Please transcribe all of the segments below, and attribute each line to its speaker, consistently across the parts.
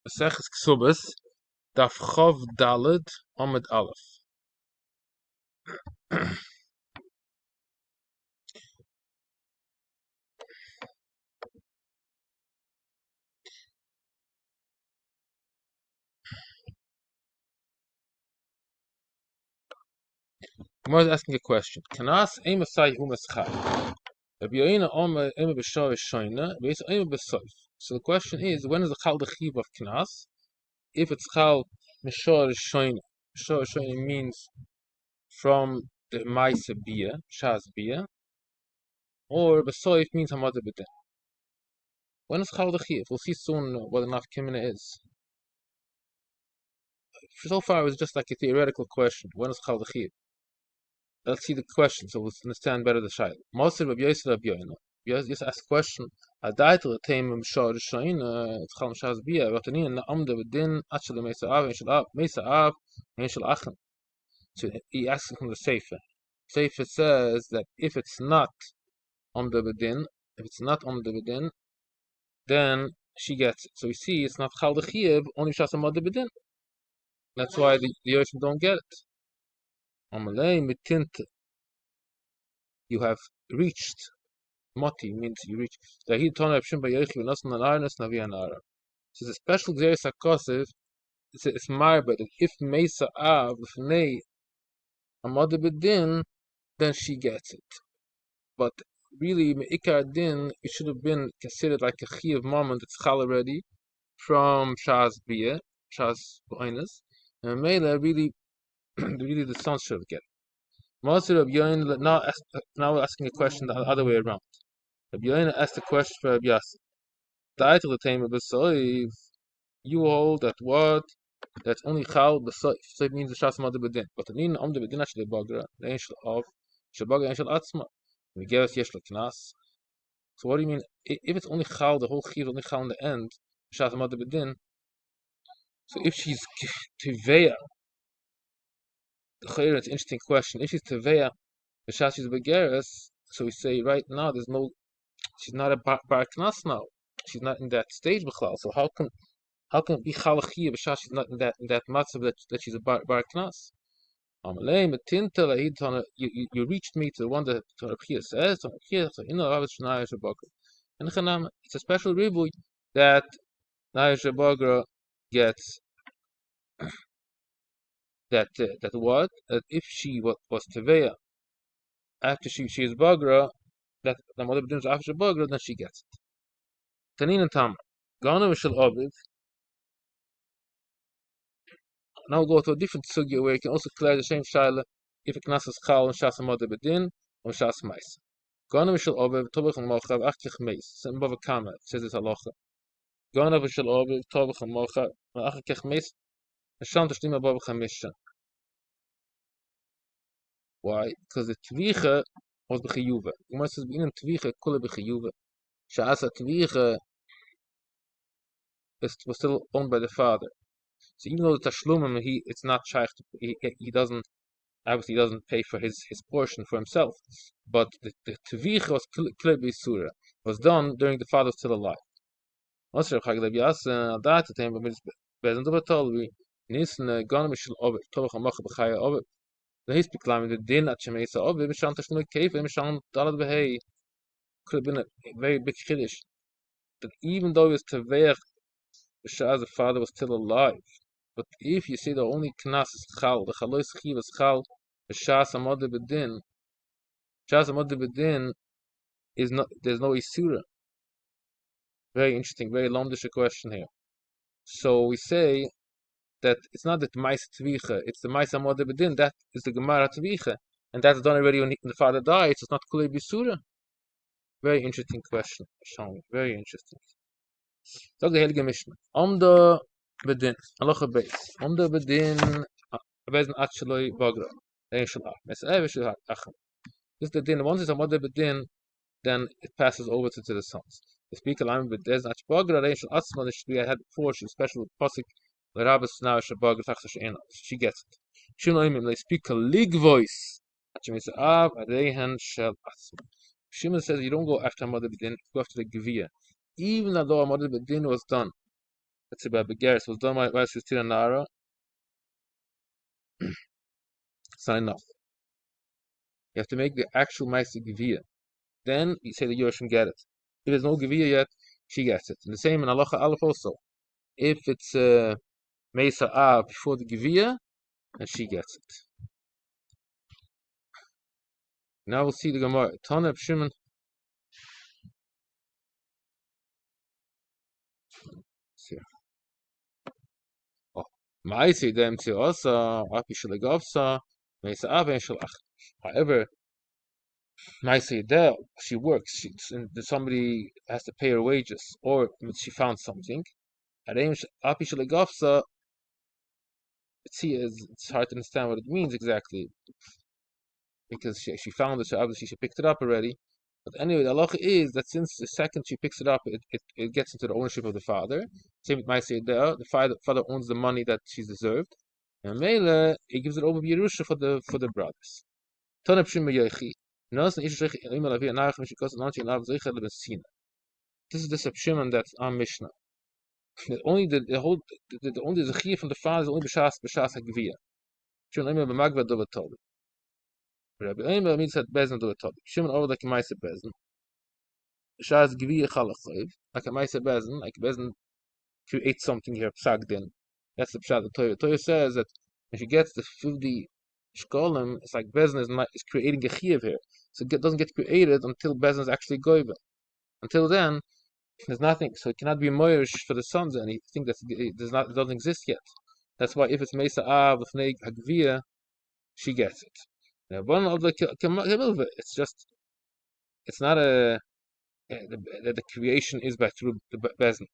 Speaker 1: Maseches Kesubos, Daf Chov Daled Amud Aleph. Gemara is asking a question. Kanas Emasai Humaschai. Rabbi Yoina Omer Emer B'Shor Shoina, Beis Emer B'Soif. So the question is, when is the Chal Dechiv of Kanas? If it's Chal Mishor Shoina. Mishor Shoina means from the Maisa Bia, Shaz Bia, or B'Soif means Hamad B'Din. When is Chal Dechiv? We'll see soon what the Nafkimina is. So far it was just like a theoretical question. When is Chal Dechiv? Let's see the question so we'll understand better the shayla. Moser Rabbi Yosef Rabbi Yoina. Just ask a question. A daitel teim mishar shoina tchal mishaz bia. Vatanin na amda v'din atshel meisa av and shel achem. So he asks from the Sefer. Sefer says that if it's not amda v'din, then she gets it. So we see it's not chal d'chiev, only shas amda v'din. That's why the Yoshim don't get it. Amalei mitint. You have reached. Moti means you reach. So it's a special Xeris HaKosiv. It's marba that if Mesa Av Lefnei Amada B'Din, then she gets it. But really, Me'ikar Din, it should have been considered like a Chi of moment that's Chal already from Shaz Bia, Shaz B'Oinas. And Mela really, really the son should get it. Master of Yoin, now we're asking a question the other way around. Rabbi Yoina asked a question for Rabbi Yassi. Title the time of Besoiv, you hold that what? That's only Chal Besoiv. So it means the Shas Mother Bedin. But the Nina Om the Bedin actually Bagra, the Angel of Shabaga Angel Atzma. We give us Yesh Knas. So what do you mean? If it's only Chal, the whole Chiv only Chal in the end, Shas Mother Bedin. So if she's Tiveya, it's an interesting question. If she's Tiveya, the Shas is Begeres, so we say right now there's no. She's not a bar knas now. She's not in that stage b'chlal. So how can it be chalachi b'shas she's not in that matzav that she's a bar knas? You reached me to the one that Torah says. And it's a special ribuy that Naya Bagra gets that what that if she was teveya after she is bagra. That the mother begins after Bagra, then she gets it. Tanin and Tamar. Gana Mishal Aviv. Now we'll go to a different sugya where you can also clear the same shaila if it knas is chal and shas mother bedin or shas mais. Gana Mishal Aviv, Tobach and Mochav, Achlich Meis. Send Bava Kama, says this halacha. Gana Mishal Aviv, Tobach and Mochav, Achlich Meis. Hashan Tashtima Bava Chamisha. Why? Because the Tvicha was b'chiyuva. Gemara says, "B'inen Tvicha kula b'chiyuva." Sha'asa Tvicha was still owned by the father. So even though the tashlumim, it's not shaykh. He doesn't pay for his portion for himself. But the tvich was clear b'isura was done during the father was still alive. Also, Chag Lev Yasa that time, but bezin dovatolvi nisne gan mishel over tovach amach b'chaya over. The his beclaiming the din at shemesa over mishan tashlum keif mishan dalad behei could have been a very big chiddush that even though he was tevech, the father was still alive. But if you say the only knas is chal, the chalois chiv is chal, the shas amod bedin is not. There's no isura. Very interesting, very longish question here. So we say that it's not that ma'is tvicha, it's the ma'is amod bedin. That is the gemara tvicha, and that's done already when the father dies. It's not kulei bisura. Very interesting question, Sean. Very interesting. So the Heilige Mishnah. The bedin, halacha beis. The bedin. This is the din. Once it's a mother bedin, then it passes over to the sons. The speaker line with there's not bagra reishal atzma that we had before. She's special pasuk. The rabbis now shabagra tachsa she'ena. She gets it. Shimon they speak a lig voice. Shimon says av adeihan shel atzma. Shimon says you don't go after mother bedin. You go after the gevia. Even though a mother bedin was done, Let's say by Begeris was done by Sistina Nara, it's not enough. You have to make the actual Maisa Gevia. Then you say the Yoshim get it. If there's no Gevia yet, she gets it. And the same in Halacha Aleph also. If it's Mesa Av before the Gevia, and she gets it. Now we'll see the Gemara. Taneb Shimon. Oh, Ma'isi dem Tziosa, Api Shalagovsa, Mesa Av and Shalach. However, Ma'isi there, she works, and somebody has to pay her wages, or she found something. Api Shalagovsa, it's hard to understand what it means exactly, because she found it, so obviously she picked it up already. But anyway, the halacha is that since the second she picks it up, it gets into the ownership of the father. Same with Ma'aseh there, the father owns the money that she's deserved, and Mele he gives it over to Yerusha for the brothers. Tanab Shim Yechi. This is the Shimon that's on Mishnah. Only the only zechiyah from the father is only b'shas hagviyah. Shimon Omer b'magva dovet tobi. Rabbi Omer means that bezin dovet tobi. Shimon over like a ma'aseh bezin. B'shas gviyah chalachayiv. Like a ma'aseh bezin, like bezin creates something here, psagdin. That's the pshat of Torah. Torah says that if she gets the 50 shkolim, it's like bezin is creating a chiyuv here. So it doesn't get created until bezin is actually goyba. Until then, there's nothing, so it cannot be moirish for the sons, and anything that doesn't exist yet. That's why if it's Mesa Av with Neg Hagvia, she gets it. Now, one of the Kamilva, it's not the creation is by through the Bezin.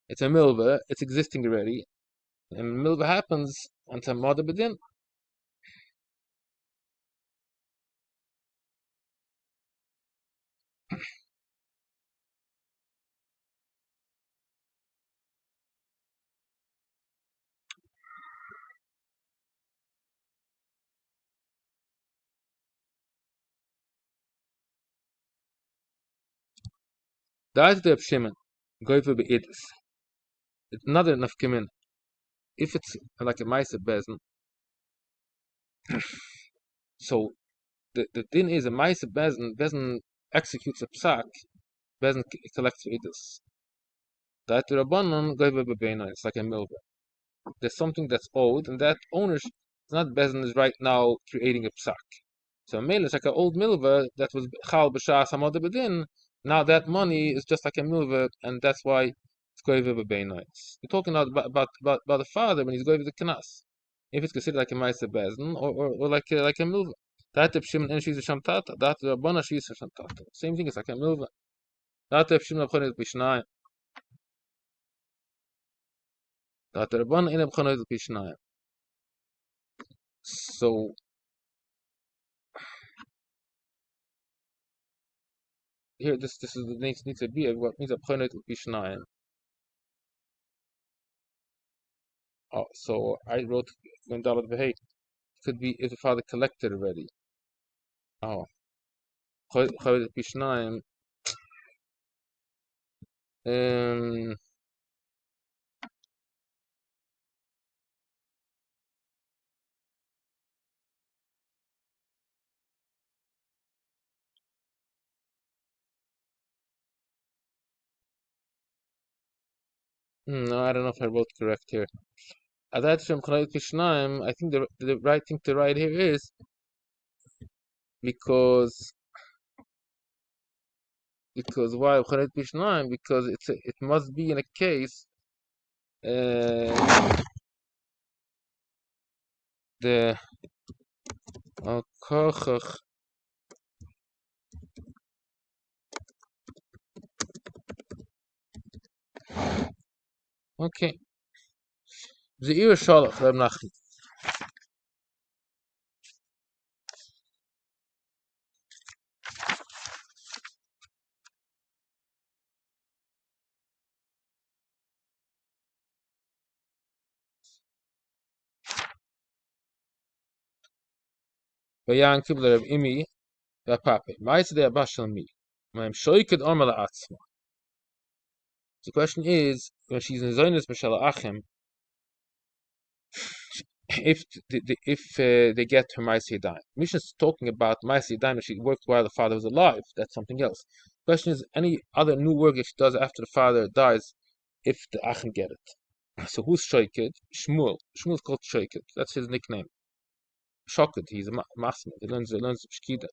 Speaker 1: It's a Milva, it's existing already, and Milva happens until Mother Bedin. That's the Shimon. Goiva be'idis. It's not enough Kimin. If it's like a Maisa Bezin, so the din is a Maisa Bezin executes a psak, Bezin collects idus. That Rabbanon goiva bebeina. It's like a milva. There's something that's owed, and that ownership is not Bezin is right now creating a psak. So Mele is like an old milva that was chal b'shas hamod bedin. Now that money is just like a milva, and that's why it's goiva bebeina. We're talking about the father when he's goiva the kanas. If it's considered like a ma'aser Bezin or like a milva. That if Shimon and she's a shamtata. That Rabbana she's a shamtata. Same thing. It's like a milva. That if Shimon abchonet b'shnayim. That Rabbana in abchonet b'shnayim. So here, this is the next needs to be what means abchonet b'shnayim. Oh, so I wrote when Dalet V'Hei. Could be if the father collected already. Oh, abchonet b'shnayim. No, I don't know if I wrote correct here. Adat Shem Chonayit Kishnayim, I think the right thing to write here is because why Chonayit Kishnayim? Because it must be in a case the Kochach okay. Zeir Shalach Reb Nachman. Vayan Kibler Reb Imi Vapape. Ma'is de Abashal Mi. Ma'im Shoyked Omer La'atzma. The question is, when she's in Zionis Mishal Achim, if they get her Ma'aseh Yadayim. Mishnah is talking about Ma'aseh Yadayim that she worked while the father was alive. That's something else. Question is, any other new work that she does after the father dies, if the Achim get it. So who's Shoykid? Shmuel. Shmuel is called Shoykid. That's his nickname. Shoykid. He's a masma. He learns Shkida.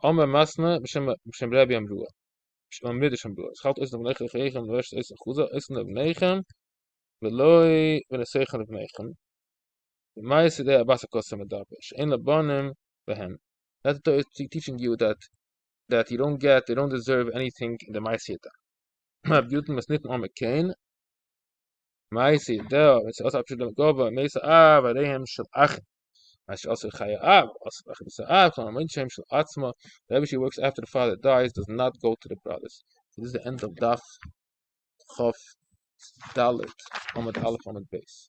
Speaker 1: Omer masma b'shem Rabbi Amrua. Midrash Amrua. Es gaat is nog negen de rest is goed. Is nog negen. Veloi v'neseichen of negen. Ma'aseh de abasa kosem adabesh. Ein labanim behen. That's teaching you that you they don't deserve anything in the Ma'aseh Yadayim. Beauty must not on McCain. Ma'aseh Yadayim. It's also absolutely gova. Meisa v'reihem shel achim. She also chayav. Also chayav. Kol aminchem shel atzma. Whatever she works after the father dies does not go to the brothers. So this is the end of Daf Chof Dalet Amud Aleph Amud Beis.